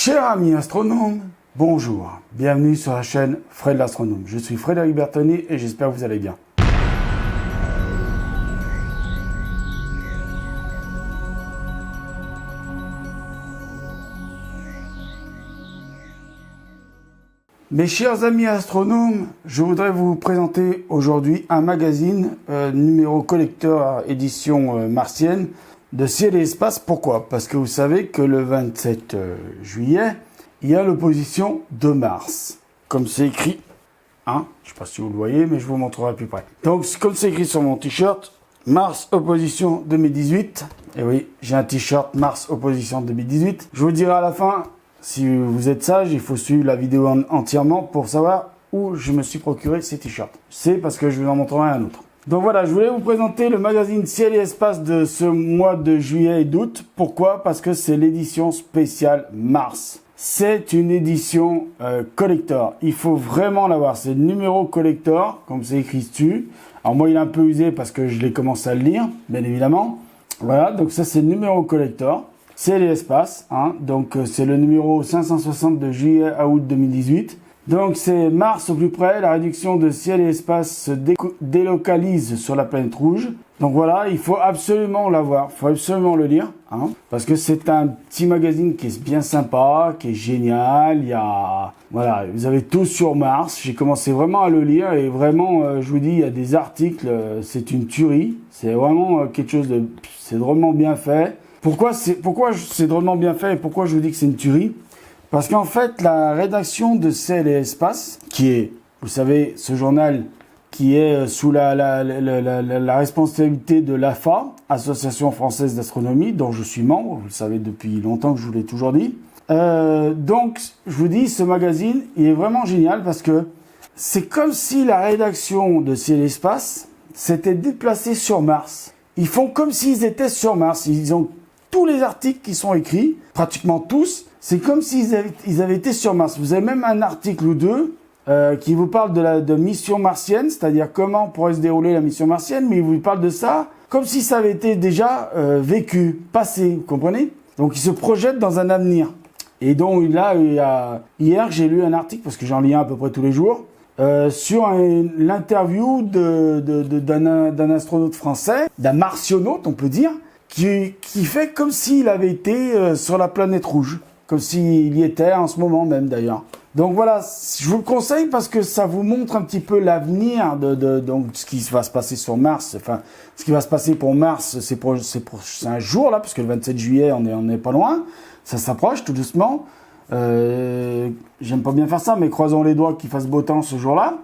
Chers amis astronomes, bonjour, bienvenue sur la chaîne Fred l'Astronome. Je suis Frédéric Bertoni et j'espère que vous allez bien. Mes chers amis astronomes, je voudrais vous présenter aujourd'hui un magazine numéro collector édition martienne de Ciel et Espace. Pourquoi? Parce que vous savez que le 27 juillet, il y a l'opposition de Mars. Comme c'est écrit, hein, je ne sais pas si vous le voyez, mais je vous montrerai plus près. Donc, comme c'est écrit sur mon t-shirt, Mars opposition 2018. Et oui, j'ai un t-shirt Mars opposition 2018. Je vous dirai à la fin, si vous êtes sage, il faut suivre la vidéo entièrement pour savoir où je me suis procuré ces t-shirts. C'est parce que je vous en montrerai un autre. Donc voilà, je voulais vous présenter le magazine Ciel et Espace de ce mois de juillet et d'août. Pourquoi? Parce que c'est l'édition spéciale Mars. C'est une édition collector. Il faut vraiment l'avoir. C'est le numéro collector, comme c'est écrit dessus. Alors moi, il est un peu usé parce que je l'ai commencé à le lire, bien évidemment. Voilà, donc ça c'est le numéro collector. Ciel et Espace, hein. Donc c'est le numéro 560 de juillet à août 2018. Donc c'est Mars au plus près, la réduction de Ciel et Espace se délocalise sur la planète rouge. Donc voilà, il faut absolument l'avoir, il faut absolument le lire, hein, parce que c'est un petit magazine qui est bien sympa, qui est génial. Il y a, voilà, vous avez tout sur Mars. J'ai commencé vraiment à le lire et vraiment, je vous dis, il y a des articles, c'est une tuerie. C'est vraiment quelque chose de, c'est drôlement bien fait. Pourquoi c'est drôlement bien fait et pourquoi je vous dis que c'est une tuerie? Parce qu'en fait, la rédaction de Ciel et Espace, qui est, vous savez, ce journal qui est sous la responsabilité de l'AFA, Association Française d'Astronomie, dont je suis membre, vous le savez depuis longtemps que je vous l'ai toujours dit. Donc, je vous dis, ce magazine, il est vraiment génial parce que c'est comme si la rédaction de Ciel et Espace s'était déplacée sur Mars. Ils font comme s'ils étaient sur Mars. Ils ont tous les articles qui sont écrits, pratiquement tous, c'est comme s'ils avaient été sur Mars. Vous avez même un article ou deux qui vous parle de mission martienne, c'est-à-dire comment pourrait se dérouler la mission martienne, mais il vous parle de ça comme si ça avait été déjà vécu, passé, vous comprenez? Donc ils se projettent dans un avenir. Et donc là, hier, j'ai lu un article, parce que j'en lis un à peu près tous les jours, sur l'interview d'un astronaute français, d'un martionaute, on peut dire, qui fait comme s'il avait été sur la planète rouge, comme s'il y était en ce moment même d'ailleurs. Donc voilà, je vous le conseille parce que ça vous montre un petit peu l'avenir donc ce qui va se passer sur Mars. Enfin, ce qui va se passer pour Mars, c'est un jour là, parce que le 27 juillet, on est pas loin, ça s'approche tout doucement. J'aime pas bien faire ça, mais croisons les doigts qu'il fasse beau temps ce jour-là.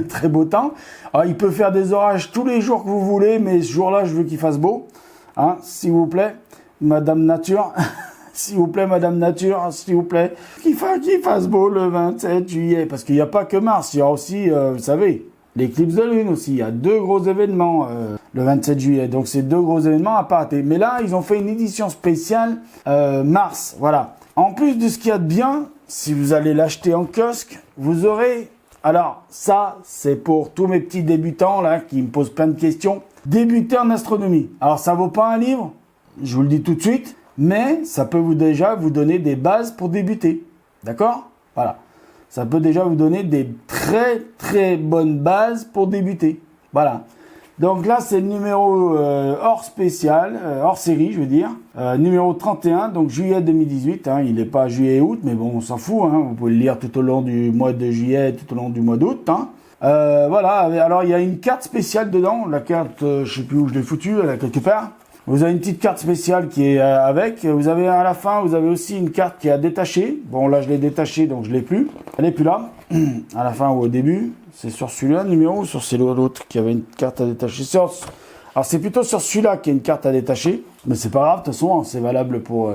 Très beau temps. Alors, il peut faire des orages tous les jours que vous voulez, mais ce jour-là, je veux qu'il fasse beau. Hein, s'il vous plaît, Madame Nature. S'il vous plaît, Madame Nature, s'il vous plaît. Qu'il fasse beau le 27 juillet. Parce qu'il n'y a pas que Mars, il y a aussi, vous savez, l'éclipse de lune aussi. Il y a deux gros événements le 27 juillet. Donc, c'est deux gros événements à pas rater. Mais là, ils ont fait une édition spéciale Mars. Voilà. En plus de ce qu'il y a de bien, si vous allez l'acheter en kiosque, vous aurez... Alors, ça, c'est pour tous mes petits débutants là qui me posent plein de questions. Débuter en astronomie. Alors, ça vaut pas un livre, je vous le dis tout de suite, mais ça peut déjà vous donner des bases pour débuter. D'accord? Voilà. Ça peut déjà vous donner des très très bonnes bases pour débuter. Voilà. Donc là, c'est le numéro hors spécial, hors série, je veux dire. Numéro 31, donc juillet 2018. Hein, il n'est pas juillet et août, mais bon, on s'en fout. Hein, vous pouvez le lire tout au long du mois de juillet, tout au long du mois d'août. Hein. Voilà, alors il y a une carte spéciale dedans. La carte, je sais plus où je l'ai foutue, elle est quelque part. Vous avez une petite carte spéciale qui est avec. Vous avez à la fin, vous avez aussi une carte qui est à détacher. Bon, là, je l'ai détachée, donc je l'ai plus. Elle est plus là. À la fin ou au début. C'est sur celui-là, numéro, ou sur l'autre qui avait une carte à détacher. Alors, c'est plutôt sur celui-là qu'il y a une carte à détacher. Mais c'est pas grave, de toute façon, hein, c'est valable pour...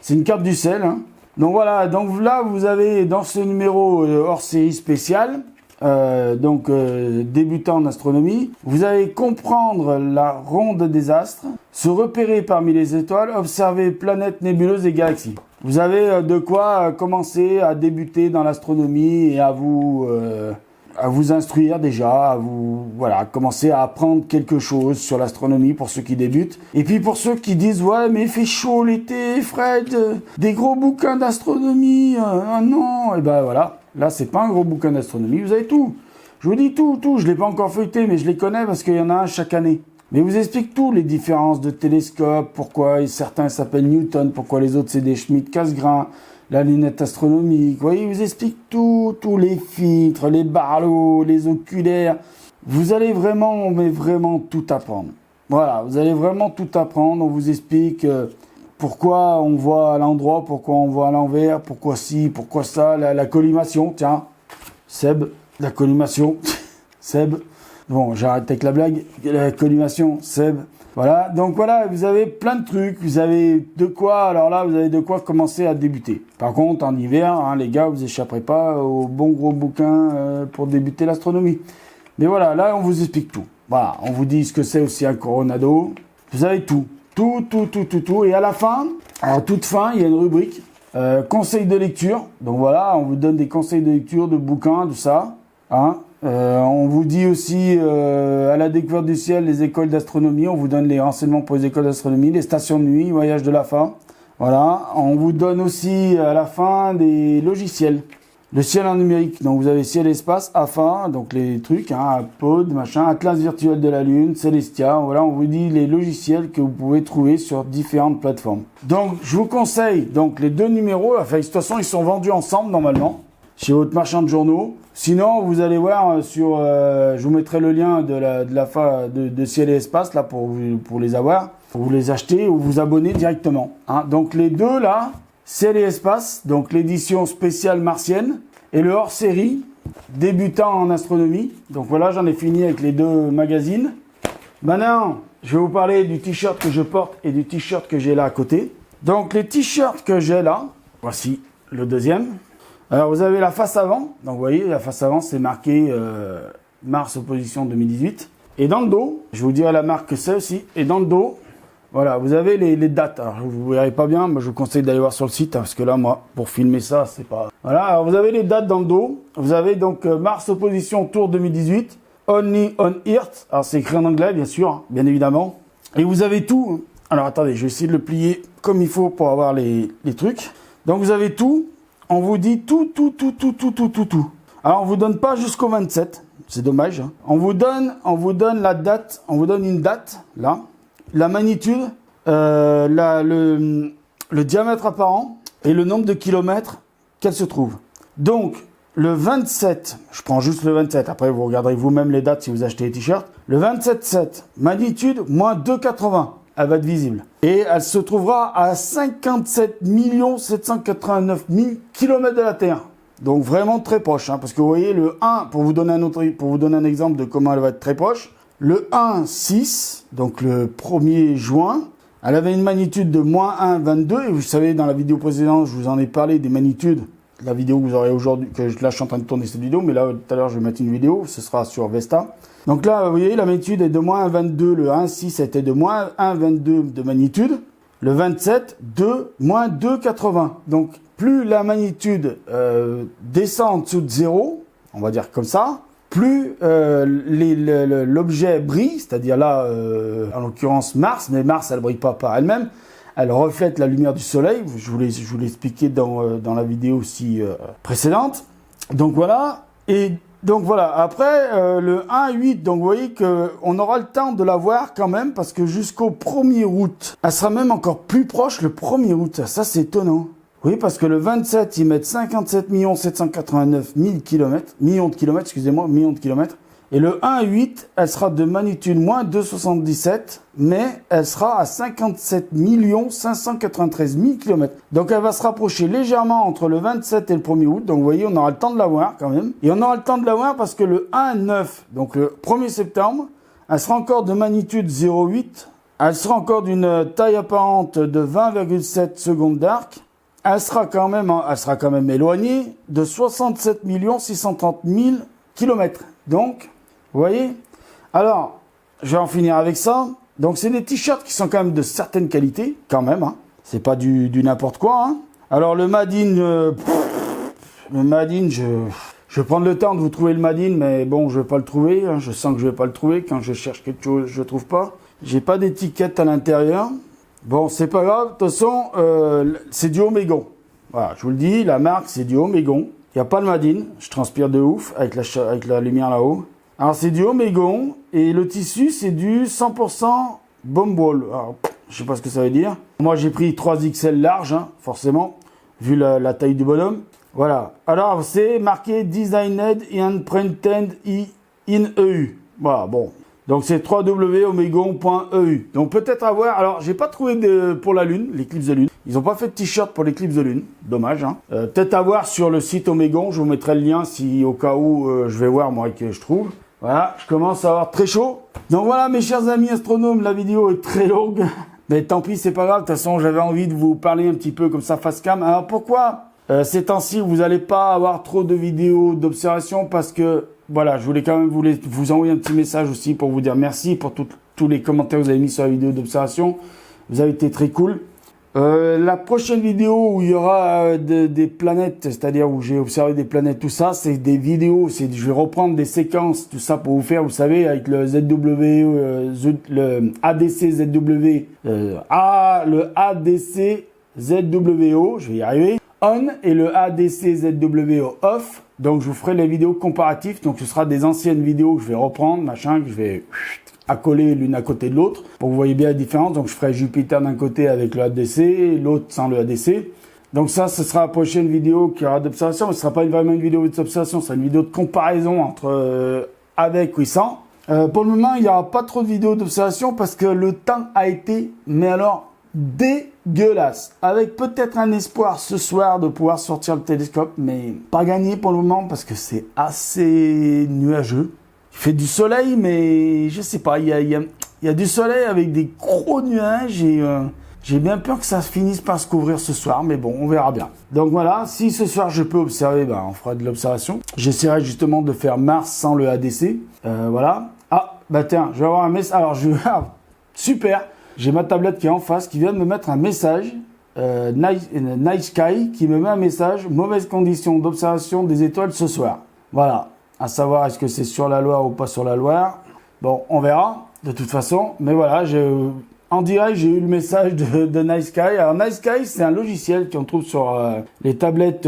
c'est une carte du ciel. Hein. Donc voilà, donc là, vous avez dans ce numéro hors série spécial... débutant en astronomie, vous allez comprendre la ronde des astres, se repérer parmi les étoiles, observer planètes, nébuleuses et galaxies. Vous avez de quoi commencer à débuter dans l'astronomie et à vous à vous instruire déjà, à vous voilà, commencer à apprendre quelque chose sur l'astronomie pour ceux qui débutent. Et puis pour ceux qui disent ouais mais il fait chaud l'été, Fred, des gros bouquins d'astronomie, ah non, et ben voilà, là c'est pas un gros bouquin d'astronomie, vous avez tout. Je vous dis tout, je l'ai pas encore feuilleté, mais je les connais parce qu'il y en a un chaque année. Mais il vous explique tout, les différences de télescopes, pourquoi certains s'appellent Newton, pourquoi les autres c'est des Schmidt-Cassegrain, la lunette astronomique, vous voyez, il vous explique tout, tous les filtres, les barlots, les oculaires. Vous allez vraiment, mais vraiment tout apprendre. Voilà, vous allez vraiment tout apprendre, on vous explique pourquoi on voit à l'endroit, pourquoi on voit à l'envers, pourquoi ci, pourquoi ça, la collimation, tiens, Seb, la collimation, Seb. Bon, j'arrête avec la blague. La collimation, Seb. Voilà. Donc voilà, vous avez plein de trucs. Vous avez de quoi, alors là, vous avez de quoi commencer à débuter. Par contre, en hiver, hein, les gars, vous échapperez pas aux bons gros bouquins pour débuter l'astronomie. Mais voilà, là, on vous explique tout. Voilà, on vous dit ce que c'est aussi un coronado. Vous avez tout. Tout. Et à la fin, à toute fin, il y a une rubrique conseils de lecture. Donc voilà, on vous donne des conseils de lecture, de bouquins, de ça. Hein. On vous dit aussi à la découverte du ciel, les écoles d'astronomie, on vous donne les renseignements pour les écoles d'astronomie, les stations de nuit, voyage de la fin. Voilà, on vous donne aussi à la fin des logiciels. Le ciel en numérique, donc vous avez ciel et espace, AFA, donc les trucs, hein, Pod, machin, Atlas virtuel de la Lune, Celestia, voilà, on vous dit les logiciels que vous pouvez trouver sur différentes plateformes. Donc je vous conseille donc les deux numéros, enfin de toute façon ils sont vendus ensemble normalement, chez votre marchand de journaux. Sinon, vous allez voir sur, je vous mettrai le lien de Ciel et Espace là pour les avoir, pour vous les acheter ou vous abonner directement. Hein. Donc les deux là, Ciel et Espace, donc l'édition spéciale martienne et le hors-série débutant en astronomie. Donc voilà, j'en ai fini avec les deux magazines. Maintenant, je vais vous parler du t-shirt que je porte et du t-shirt que j'ai là à côté. Donc les t-shirts que j'ai là, voici le deuxième. Alors vous avez la face avant, donc vous voyez la face avant c'est marqué Mars Opposition 2018. Et dans le dos, je vous dirai la marque que c'est aussi, et dans le dos, voilà, vous avez les dates. Alors vous ne verrez pas bien, mais je vous conseille d'aller voir sur le site, hein, parce que là moi, pour filmer ça, c'est pas... Voilà, alors vous avez les dates dans le dos, vous avez donc Mars Opposition Tour 2018, Only on Earth, alors c'est écrit en anglais bien sûr, hein, bien évidemment. Et vous avez tout, alors attendez, je vais essayer de le plier comme il faut pour avoir les trucs. Donc vous avez tout. On vous dit tout. Alors, on vous donne pas jusqu'au 27. C'est dommage. Hein. On vous donne la date. On vous donne une date, là. La magnitude, le diamètre apparent et le nombre de kilomètres qu'elle se trouve. Donc, le 27, je prends juste le 27. Après, vous regarderez vous-même les dates si vous achetez les t-shirts. Le 27,7, magnitude, moins 2,80. Elle va être visible. Et elle se trouvera à 57 789 000 km de la Terre. Donc vraiment très proche. Hein, parce que vous voyez, le 1, pour vous donner un exemple de comment elle va être très proche, le 1,6, donc le 1er juin, elle avait une magnitude de moins 1,22. Et vous savez, dans la vidéo précédente, je vous en ai parlé des magnitudes. La vidéo que vous aurez aujourd'hui, là je suis en train de tourner cette vidéo, mais là tout à l'heure je vais mettre une vidéo, ce sera sur Vesta. Donc là, vous voyez, la magnitude est de moins 1,22, le 1,6 était de moins 1,22 de magnitude, le 27 de moins 2,80. Donc plus la magnitude descend en dessous de 0, on va dire comme ça, plus l'objet brille, c'est-à-dire là, en l'occurrence Mars, mais Mars elle brille pas par elle-même, elle reflète la lumière du soleil, je vous l'ai expliqué dans la vidéo aussi précédente. Donc voilà, et donc voilà, après le 1,8, donc vous voyez qu'on aura le temps de la voir quand même, parce que jusqu'au 1er août, elle sera même encore plus proche le 1er août, ça c'est étonnant. Oui, parce que le 27, ils mettent 57 789 000 km, millions de kilomètres, et le 1,8, elle sera de magnitude moins 2,77, mais elle sera à 57 593 000 km. Donc elle va se rapprocher légèrement entre le 27 et le 1er août. Donc vous voyez, on aura le temps de la voir quand même. Et on aura le temps de la voir parce que le 1,9, donc le 1er septembre, elle sera encore de magnitude 0,8. Elle sera encore d'une taille apparente de 20,7 secondes d'arc. Elle sera quand même éloignée de 67 630 000 km. Donc, vous voyez? Alors, je vais en finir avec ça. Donc, c'est des t-shirts qui sont quand même de certaines qualités, quand même. Hein. C'est pas du n'importe quoi. Hein. Alors, le Made in, Je vais prendre le temps de vous trouver le Made in, mais bon, je vais pas le trouver. Hein. Je sens que je vais pas le trouver. Quand je cherche quelque chose, je trouve pas. J'ai pas d'étiquette à l'intérieur. Bon, c'est pas grave. De toute façon, c'est du Omegon. Voilà, je vous le dis, la marque, c'est du Omegon. Il n'y a pas le Made in. Je transpire de ouf avec la lumière là-haut. Alors, c'est du Omegon. Et le tissu, c'est du 100% Bomball. Alors, je sais pas ce que ça veut dire. Moi, j'ai pris 3XL large, hein, forcément, vu la taille du bonhomme. Voilà. Alors, c'est marqué Designed and Printed in EU. Voilà, bon. Donc, c'est www.omegon.eu. Donc, peut-être avoir... Alors, j'ai pas trouvé pour la Lune, l'éclipse de Lune. Ils ont pas fait de t-shirt pour l'éclipse de Lune. Dommage, hein. Peut-être avoir sur le site Omegon. Je vous mettrai le lien si, au cas où, je vais voir, moi, que je trouve. Voilà, je commence à avoir très chaud. Donc, voilà, mes chers amis astronomes, la vidéo est très longue. Mais tant pis, c'est pas grave. De toute façon, j'avais envie de vous parler un petit peu comme ça face cam. Alors, pourquoi ces temps-ci, vous n'allez pas avoir trop de vidéos d'observation parce que, voilà, je voulais quand même vous envoyer un petit message aussi pour vous dire merci pour tous les commentaires que vous avez mis sur la vidéo d'observation. Vous avez été très cool. La prochaine vidéo où il y aura des planètes, c'est-à-dire où j'ai observé des planètes, tout ça, c'est des vidéos, je vais reprendre des séquences, tout ça pour vous faire, vous savez, avec le le ADC ZW, le ADC ZWO, je vais y arriver, on et le ADC ZWO off. Donc je vous ferai les vidéos comparatives, donc ce sera des anciennes vidéos que je vais reprendre, machin, que je vais accoler l'une à côté de l'autre pour que vous voyez bien la différence. Donc je ferai Jupiter d'un côté avec le ADC, l'autre sans le ADC. Donc ça, ce sera la prochaine vidéo qui aura d'observation, mais ce sera pas vraiment une vidéo d'observation, ce sera une vidéo de comparaison entre avec ou sans. Pour le moment, il n'y aura pas trop de vidéos d'observation parce que le temps a été, mais alors dégueulasse. Avec peut-être un espoir ce soir de pouvoir sortir le télescope, mais pas gagné pour le moment parce que c'est assez nuageux. Il fait du soleil, mais je sais pas, il y a du soleil avec des gros nuages et j'ai bien peur que ça finisse par se couvrir ce soir, mais bon, on verra bien. Donc voilà, si ce soir je peux observer, ben, on fera de l'observation. J'essaierai justement de faire Mars sans le ADC. Voilà. Ah, bah tiens, je vais avoir un message. Alors, super. J'ai ma tablette qui est en face, qui vient de me mettre un message, Night Sky, qui me met un message, mauvaise condition d'observation des étoiles ce soir. Voilà, à savoir est-ce que c'est sur la Loire ou pas sur la Loire. Bon, on verra, de toute façon. Mais voilà, en direct, j'ai eu le message de Night Sky. Alors, Night Sky, c'est un logiciel qu'on trouve sur les tablettes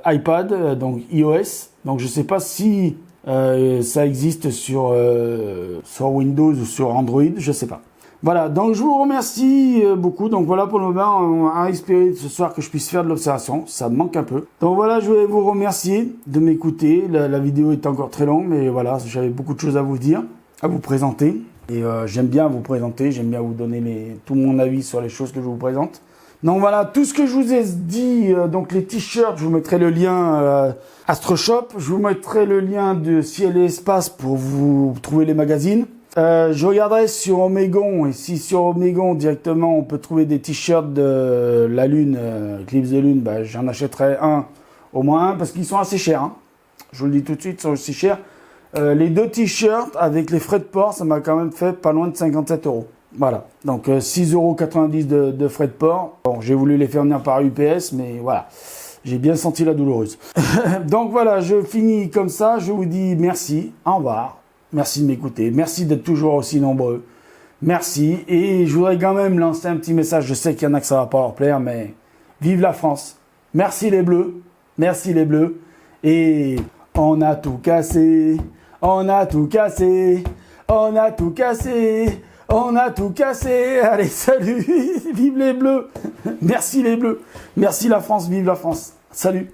iPad, donc iOS. Donc, je ne sais pas si ça existe sur Windows ou sur Android, je ne sais pas. Voilà, donc je vous remercie beaucoup. Donc voilà, pour le moment, on a espéré ce soir que je puisse faire de l'observation. Ça me manque un peu. Donc voilà, je vais vous remercier de m'écouter. La vidéo est encore très longue, mais voilà, j'avais beaucoup de choses à vous dire, à vous présenter. Et j'aime bien vous présenter, j'aime bien vous donner tout mon avis sur les choses que je vous présente. Donc voilà, tout ce que je vous ai dit, donc les t-shirts, je vous mettrai le lien AstroShop. Je vous mettrai le lien de Ciel et Espace pour vous trouver les magazines. Je regarderai sur Omegon, et si sur Omegon directement on peut trouver des t-shirts de la Lune, éclipse de Lune, bah, j'en achèterai au moins un, parce qu'ils sont assez chers. Hein. Je vous le dis tout de suite, ils sont aussi chers. Les 2 t-shirts avec les frais de port, ça m'a quand même fait pas loin de 57 €. Voilà, donc 6,90 € de frais de port. Bon, j'ai voulu les faire venir par UPS, mais voilà, j'ai bien senti la douloureuse. Donc voilà, je finis comme ça, je vous dis merci, au revoir. Merci de m'écouter. Merci d'être toujours aussi nombreux. Merci. Et je voudrais quand même lancer un petit message. Je sais qu'il y en a que ça va pas leur plaire, mais vive la France. Merci les Bleus. Merci les Bleus. Et on a tout cassé. On a tout cassé. On a tout cassé. On a tout cassé. Allez, salut. Vive les Bleus. Merci les Bleus. Merci la France. Vive la France. Salut.